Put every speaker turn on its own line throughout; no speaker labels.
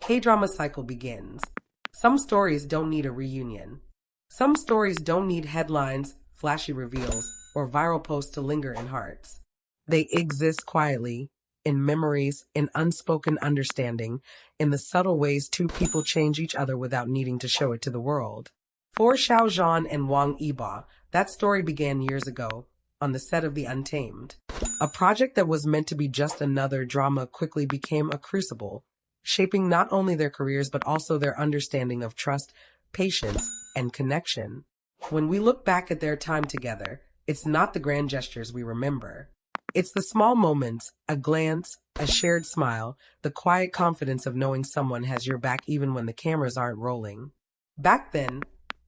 K-drama cycle begins. Some stories don't need a reunion. Some stories don't need headlines, flashy reveals, or viral posts to linger in hearts. They exist quietly, in memories, in unspoken understanding, in the subtle ways two people change each other without needing to show it to the world. For Xiao Zhan and Wang Yibo, that story began years ago, on the set of The Untamed. A project that was meant to be just another drama quickly became a crucible, shaping not only their careers but also their understanding of trust, patience, and connection. When we look back at their time together, it's not the grand gestures we remember. It's the small moments, a glance, a shared smile, the quiet confidence of knowing someone has your back even when the cameras aren't rolling. Back then,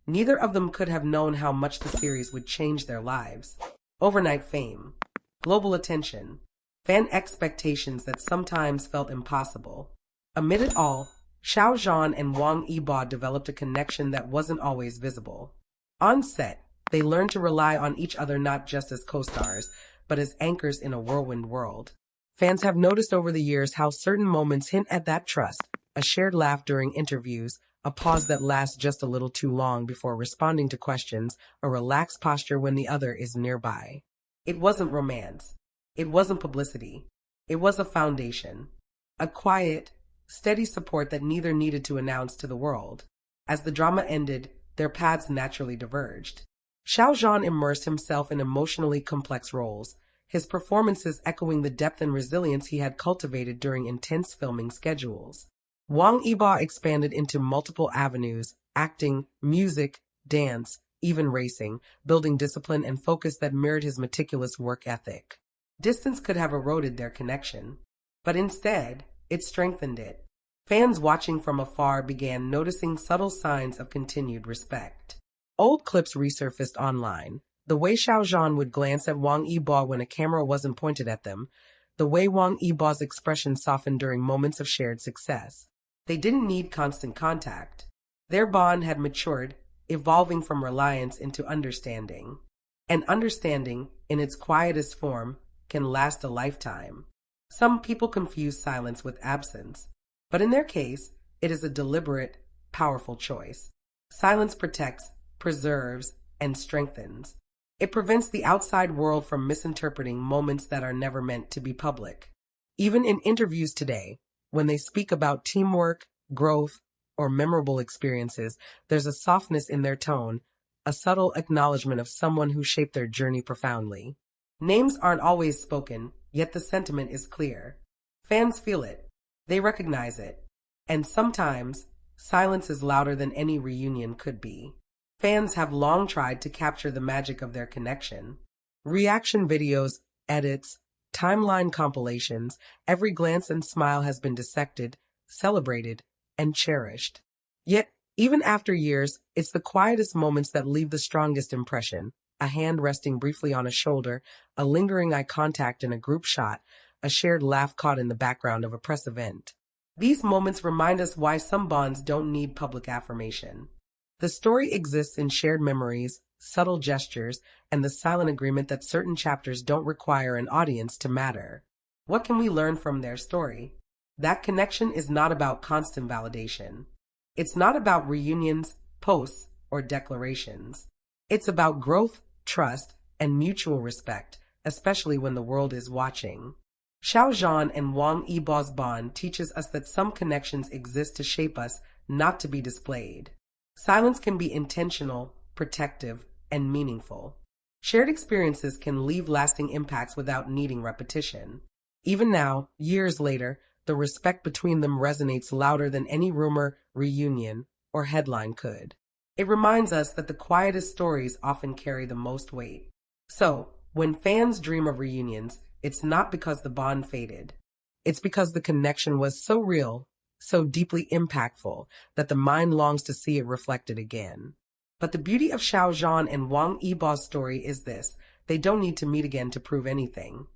neither of them could have known how much the series would change their lives. Overnight fame, global attention, fan expectations that sometimes felt impossible. Amid it all, Xiao Zhan and Wang Yibo developed a connection that wasn't always visible. On set, they learned to rely on each other not just as co-stars, but as anchors in a whirlwind world. Fans have noticed over the years how certain moments hint at that trust, a shared laugh during interviews, a pause that lasts just a little too long before responding to questions, a relaxed posture when the other is nearby. It wasn't romance. It wasn't publicity. It was a foundation. A quiet, steady support that neither needed to announce to the world. As the drama ended, their paths naturally diverged. Xiao Zhan immersed himself in emotionally complex roles, his performances echoing the depth and resilience he had cultivated during intense filming schedules. Wang Yibo expanded into multiple avenues, acting, music, dance, even racing, building discipline and focus that mirrored his meticulous work ethic. Distance could have eroded their connection, but instead, it strengthened it. Fans watching from afar began noticing subtle signs of continued respect. Old clips resurfaced online. The way Xiao Zhan would glance at Wang Yibo when a camera wasn't pointed at them, the way Wang Yibo's expression softened during moments of shared success. They didn't need constant contact. Their bond had matured, evolving from reliance into understanding. And understanding, in its quietest form, can last a lifetime. Some people confuse silence with absence, but in their case, it is a deliberate, powerful choice. Silence protects, preserves, and strengthens. It prevents the outside world from misinterpreting moments that are never meant to be public. Even in interviews today, when they speak about teamwork, growth, or memorable experiences, there's a softness in their tone, a subtle acknowledgement of someone who shaped their journey profoundly. Names aren't always spoken, yet the sentiment is clear. Fans feel it. They recognize it. And sometimes, silence is louder than any reunion could be. Fans have long tried to capture the magic of their connection. Reaction videos, edits, timeline compilations, every glance and smile has been dissected, celebrated, and cherished. Yet, even after years, it's the quietest moments that leave the strongest impression. A hand resting briefly on a shoulder, a lingering eye contact in a group shot, a shared laugh caught in the background of a press event. These moments remind us why some bonds don't need public affirmation. The story exists in shared memories, subtle gestures, and the silent agreement that certain chapters don't require an audience to matter. What can we learn from their story? That connection is not about constant validation. It's not about reunions, posts, or declarations. It's about growth, trust, and mutual respect, especially when the world is watching. Xiao Zhan and Wang Yibo's bond teaches us that some connections exist to shape us, not to be displayed. Silence can be intentional, protective, and meaningful. Shared experiences can leave lasting impacts without needing repetition. Even now, years later, the respect between them resonates louder than any rumor, reunion, or headline could. It reminds us that the quietest stories often carry the most weight. So, when fans dream of reunions, it's not because the bond faded. It's because the connection was so real, so deeply impactful, that the mind longs to see it reflected again. But the beauty of Xiao Zhan and Wang Yibo's story is this: they don't need to meet again to prove anything.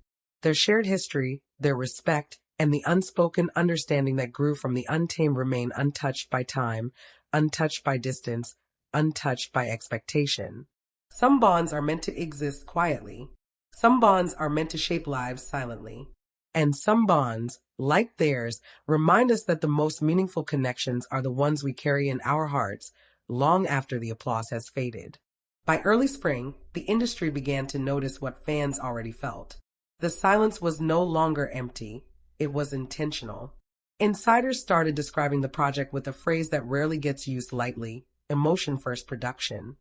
Their shared history, their respect, and the unspoken understanding that grew from the Untamed remain untouched by time, untouched by distance, untouched by expectation. Some bonds are meant to exist quietly. Some bonds are meant to shape lives silently. And some bonds, like theirs, remind us that the most meaningful connections are the ones we carry in our hearts long after the applause has faded. By early spring, the industry began to notice what fans already felt. The silence was no longer empty, it was intentional. Insiders started describing the project with a phrase that rarely gets used lightly: emotion-first production.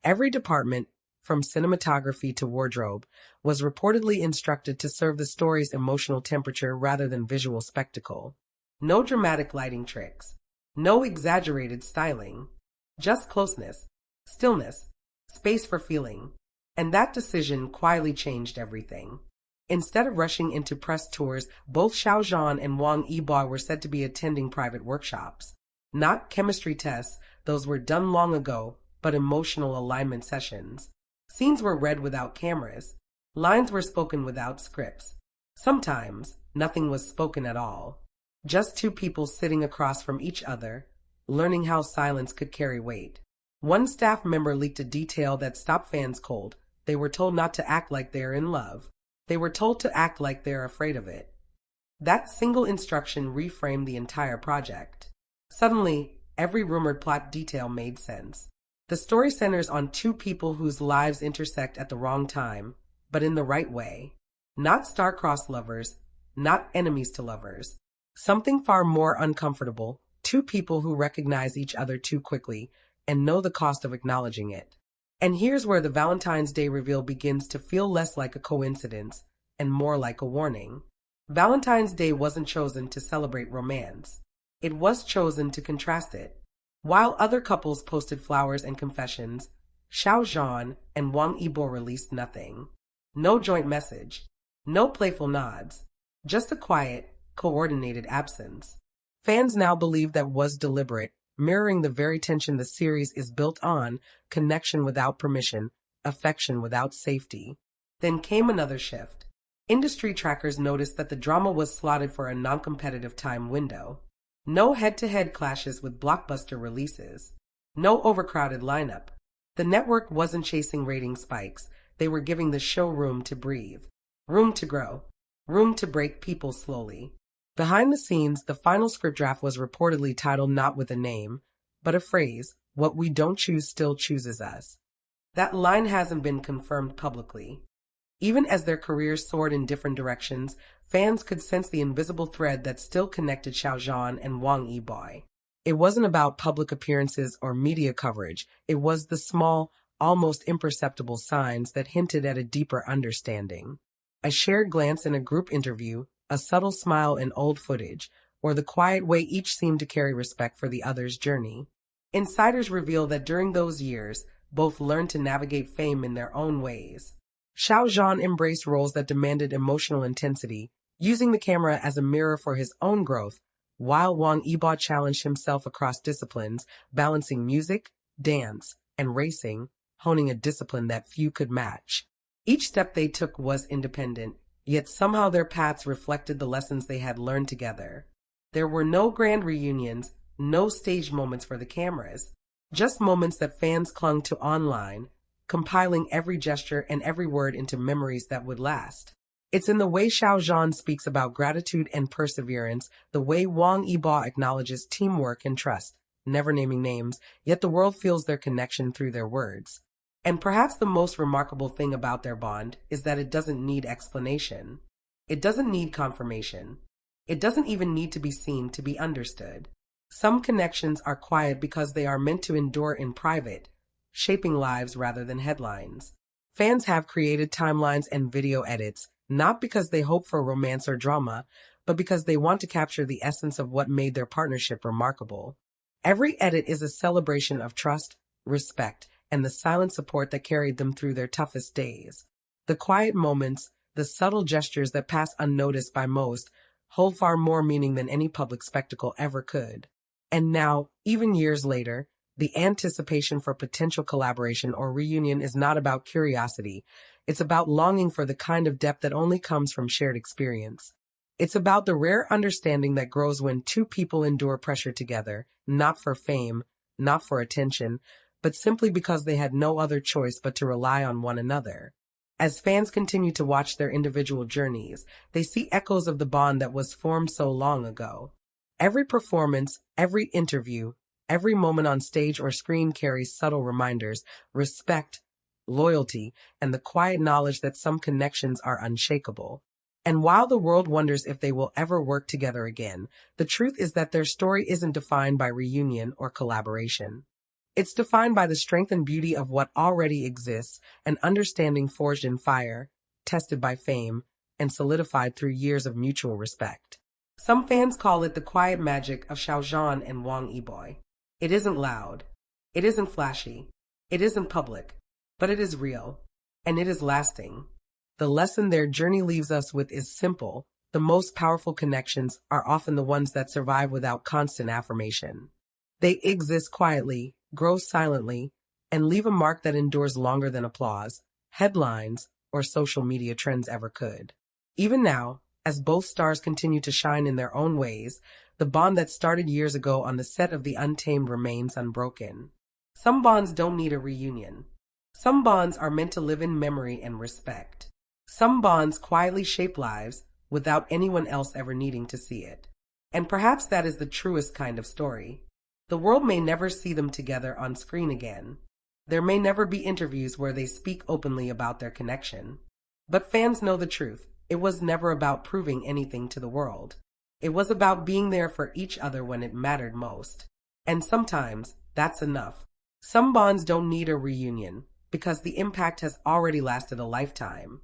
Every department, from cinematography to wardrobe, was reportedly instructed to serve the story's emotional temperature rather than visual spectacle. No dramatic lighting tricks, no exaggerated styling, just closeness, stillness, space for feeling. And that decision quietly changed everything. Instead of rushing into press tours, both Xiao Zhan and Wang Yibo were said to be attending private workshops. Not chemistry tests, those were done long ago, but emotional alignment sessions. Scenes were read without cameras. Lines were spoken without scripts. Sometimes, nothing was spoken at all. Just two people sitting across from each other, learning how silence could carry weight. One staff member leaked a detail that stopped fans cold. They were told not to act like they're in love. They were told to act like they're afraid of it. That single instruction reframed the entire project. Suddenly, every rumored plot detail made sense. The story centers on two people whose lives intersect at the wrong time, but in the right way. Not star-crossed lovers, not enemies to lovers. Something far more uncomfortable: two people who recognize each other too quickly and know the cost of acknowledging it. And here's where the Valentine's Day reveal begins to feel less like a coincidence and more like a warning. Valentine's Day wasn't chosen to celebrate romance. It was chosen to contrast it. While other couples posted flowers and confessions, Xiao Zhan and Wang Yibo released nothing. No joint message, no playful nods, just a quiet, coordinated absence. Fans now believe that was deliberate, mirroring the very tension the series is built on: connection without permission, affection without safety. Then came another shift. Industry trackers noticed that the drama was slotted for a non-competitive time window. No head-to-head clashes with blockbuster releases. No overcrowded lineup. The network wasn't chasing rating spikes. They were giving the show room to breathe, room to grow, room to break people slowly. Behind the scenes, the final script draft was reportedly titled not with a name, but a phrase: "What we don't choose still chooses us." That line hasn't been confirmed publicly. Even as their careers soared in different directions, fans could sense the invisible thread that still connected Xiao Zhan and Wang Yibo. It wasn't about public appearances or media coverage. It was the small, almost imperceptible signs that hinted at a deeper understanding. A shared glance in a group interview, a subtle smile in old footage, or the quiet way each seemed to carry respect for the other's journey. Insiders reveal that during those years, both learned to navigate fame in their own ways. Xiao Zhan embraced roles that demanded emotional intensity, using the camera as a mirror for his own growth, while Wang Yibo challenged himself across disciplines, balancing music, dance, and racing, honing a discipline that few could match. Each step they took was independent, yet somehow their paths reflected the lessons they had learned together. There were no grand reunions, no staged moments for the cameras, just moments that fans clung to online, compiling every gesture and every word into memories that would last. It's in the way Xiao Zhan speaks about gratitude and perseverance, the way Wang Yibo acknowledges teamwork and trust, never naming names, yet the world feels their connection through their words. And perhaps the most remarkable thing about their bond is that it doesn't need explanation. It doesn't need confirmation. It doesn't even need to be seen to be understood. Some connections are quiet because they are meant to endure in private, shaping lives rather than headlines. Fans have created timelines and video edits, not because they hope for romance or drama, but because they want to capture the essence of what made their partnership remarkable. Every edit is a celebration of trust, respect, and the silent support that carried them through their toughest days. The quiet moments, the subtle gestures that pass unnoticed by most, hold far more meaning than any public spectacle ever could. And now, even years later, the anticipation for potential collaboration or reunion is not about curiosity. It's about longing for the kind of depth that only comes from shared experience. It's about the rare understanding that grows when two people endure pressure together, not for fame, not for attention, but simply because they had no other choice but to rely on one another. As fans continue to watch their individual journeys, they see echoes of the bond that was formed so long ago. Every performance, every interview, every moment on stage or screen carries subtle reminders, respect, loyalty, and the quiet knowledge that some connections are unshakable. And while the world wonders if they will ever work together again, the truth is that their story isn't defined by reunion or collaboration. It's defined by the strength and beauty of what already exists, an understanding forged in fire, tested by fame, and solidified through years of mutual respect. Some fans call it the quiet magic of Xiao Zhan and Wang Yibo. It isn't loud. It isn't flashy. It isn't public. But it is real. And it is lasting. The lesson their journey leaves us with is simple. The most powerful connections are often the ones that survive without constant affirmation. They exist quietly, grow silently, and leave a mark that endures longer than applause, headlines, or social media trends ever could. Even now, as both stars continue to shine in their own ways, the bond that started years ago on the set of The Untamed remains unbroken. Some bonds don't need a reunion. Some bonds are meant to live in memory and respect. Some bonds quietly shape lives without anyone else ever needing to see it. And perhaps that is the truest kind of story. The world may never see them together on screen again. There may never be interviews where they speak openly about their connection. But fans know the truth. It was never about proving anything to the world. It was about being there for each other when it mattered most. And sometimes that's enough. Some bonds don't need a reunion because the impact has already lasted a lifetime.